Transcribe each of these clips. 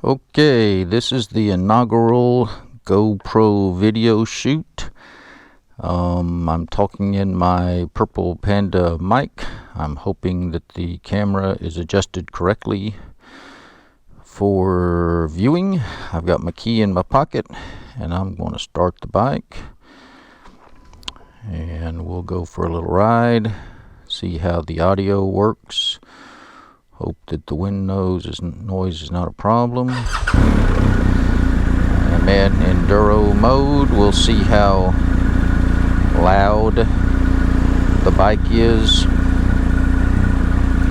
Okay, this is the inaugural GoPro video shoot. I'm talking in my Purple Panda mic. I'm hoping that the camera is adjusted correctly for viewing. I've got my key in my pocket and I'm going to start the bike and we'll go for a little ride, see how the audio works. Hope that the wind noise is not a problem. I'm in enduro mode. We'll see how loud the bike is.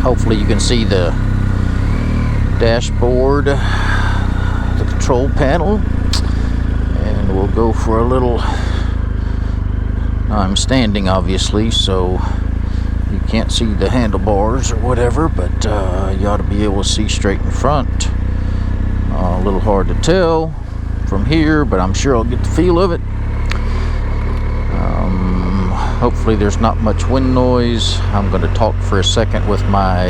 Hopefully you can see the dashboard, the control panel, and we'll go for a little. I'm standing obviously, so you can't see the handlebars or whatever, but you ought to be able to see straight in front. A little hard to tell from here, but I'm sure I'll get the feel of it. Hopefully there's not much wind noise. I'm going to talk for a second with my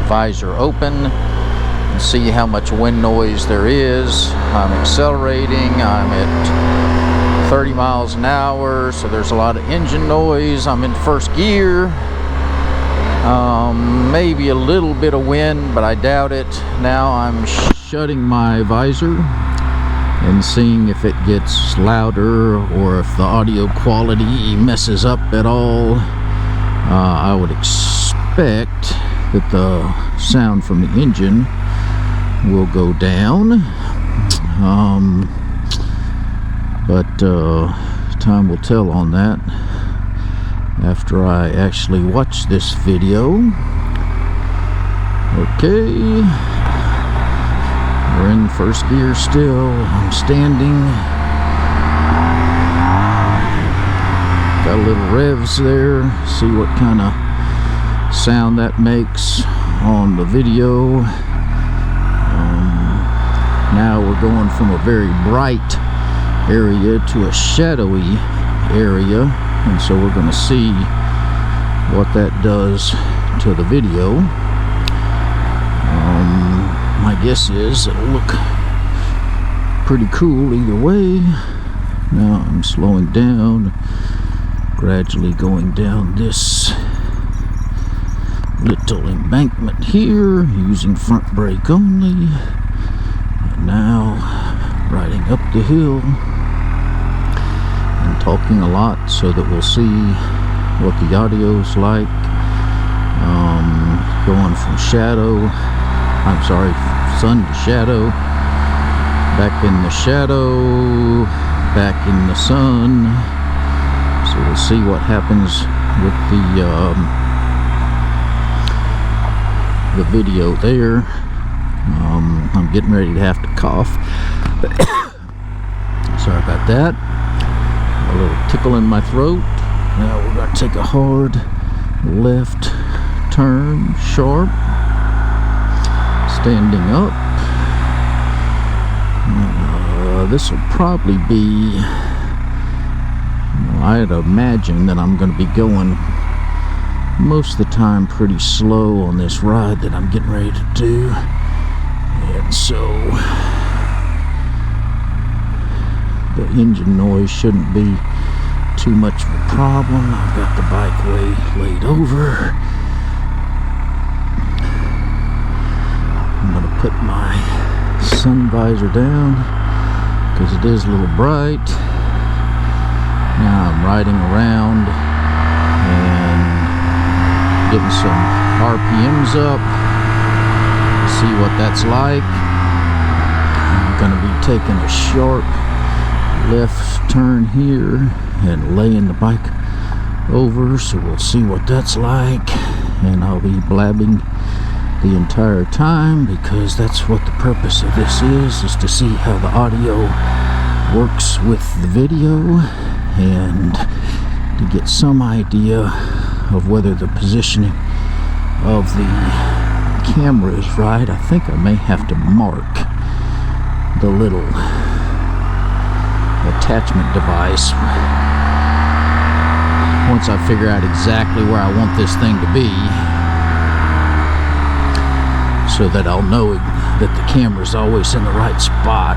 visor open and see how much wind noise there is. I'm accelerating. I'm at 30 miles an hour, so there's a lot of engine noise. I'm in first gear. Maybe a little bit of wind, but I doubt it. Now I'm shutting my visor and seeing if it gets louder or if the audio quality messes up at all. I would expect that the sound from the engine will go down. But time will tell on that after I actually watch this video. Okay, we're in first gear still. I'm standing. Got a little revs there. See what kind of sound that makes on the video. Now we're going from a very bright area to a shadowy area, and so we're going to see what that does to the video. My guess is it'll look pretty cool either way. Now I'm slowing down, gradually going down this little embankment here using front brake only, and now riding up the hill and talking a lot so that we'll see what the audio's like. Going from sun to shadow, back in the shadow, back in the sun. So we'll see what happens with the video there. I'm getting ready to have to cough. Sorry about that. A little tickle in my throat. Now we're going to take a hard left turn, sharp, standing up. This will probably be, I'd imagine that I'm going to be going most of the time pretty slow on this ride that I'm getting ready to do. And so the engine noise shouldn't be too much of a problem. I've got the bike laid over. I'm going to put my sun visor down because it is a little bright. Now I'm riding around and getting some RPMs up. See what that's like. I'm going to be taking a sharp left turn here and laying the bike over, so we'll see what that's like. And I'll be blabbing the entire time because that's what the purpose of this is to see how the audio works with the video and to get some idea of whether the positioning of the camera is right. I think I may have to mark the little attachment device once I figure out exactly where I want this thing to be, so that I'll know that the camera's always in the right spot.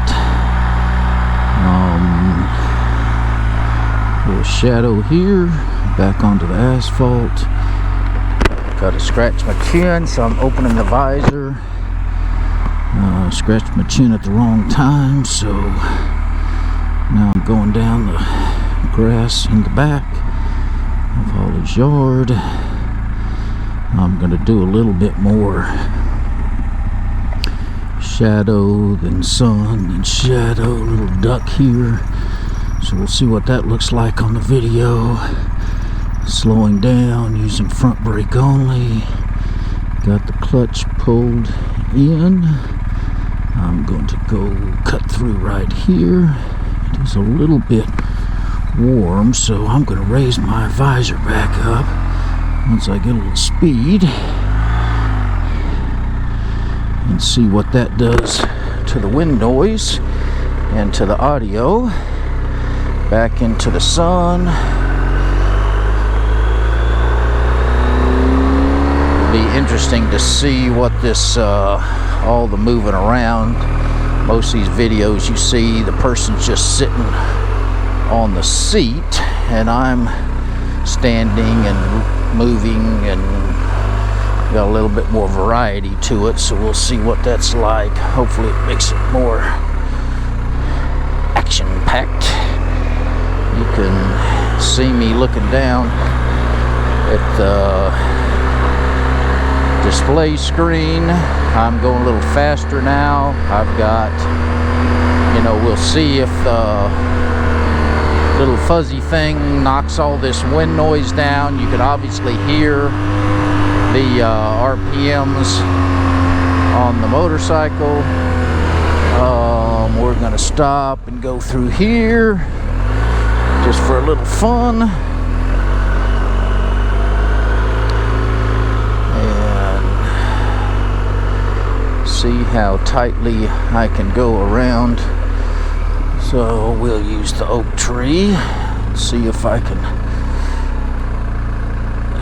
Little shadow here, back onto the asphalt. Gotta scratch my chin, so I'm opening the visor. Scratched my chin at the wrong time, so now I'm going down the grass in the back of Holly's yard. I'm gonna do a little bit more shadow, then sun, then shadow, little duck here. So we'll see what that looks like on the video. Slowing down, using front brake only. Got the clutch pulled in. I'm going to go cut through right here. It is a little bit warm, so I'm going to raise my visor back up once I get a little speed and see what that does to the wind noise and to the audio. Back into the sun. It'll be interesting to see what this all the moving around. Most of these videos you see the person's just sitting on the seat and I'm standing and moving, and got a little bit more variety to it, so we'll see what that's like. Hopefully it makes it more action packed. You can see me looking down at the display screen. I'm going a little faster now. I've got, we'll see if the little fuzzy thing knocks all this wind noise down. You can obviously hear the RPMs on the motorcycle. We're going to stop and go through here just for a little fun. And see how tightly I can go around. So we'll use the oak tree. See if I can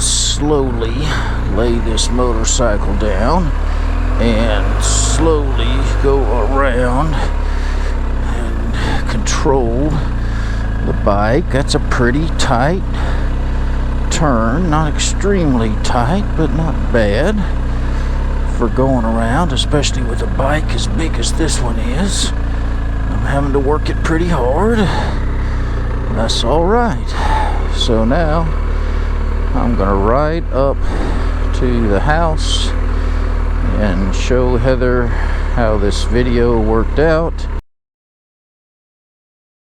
slowly lay this motorcycle down and slowly go around and control the bike. That's a pretty tight turn, not extremely tight, but not bad for going around, especially with a bike as big as this one is. I'm having to work it pretty hard. That's all right. So now I'm gonna ride up to the house and show Heather how this video worked out.